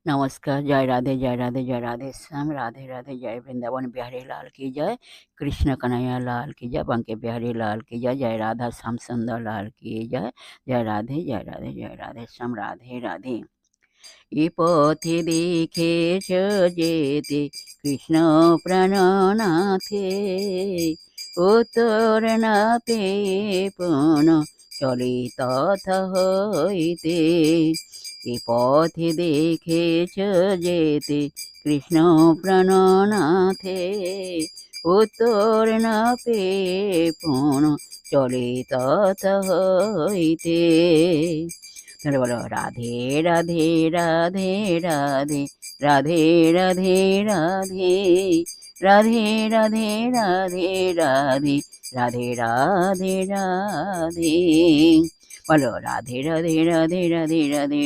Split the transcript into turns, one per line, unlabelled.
नमस्कार, जय राधे, जय राधे, जय राधे श्याम, राधे राधे, जय वृंदावन बिहारी लाल की जय, कृष्ण कन्हैया लाल की जय, बंके बिहारी लाल की जय, जय राधा श्याम सुंदर लाल की जय, जय राधे, जय राधे, जय राधे श्याम, राधे राधे। এ পথে দেখেছ যেতে কৃষ্ণ প্রাণনাথে, উত্তর না পেয়ে পুন চলে তথা হইতে। এ পথে দেখেছ যেতে কৃষ্ণ প্রাণনাথে, উত্তর না পেয়ে পুন চলে তথা হইতে। তাহলে বলো রাধে রাধে রাধে রাধে রাধে রাধে রাধে রাধে রাধে রাধে রাধে রাধে রাধে রাধে। বলো রাধে রাধে রাধে রাধে রাধে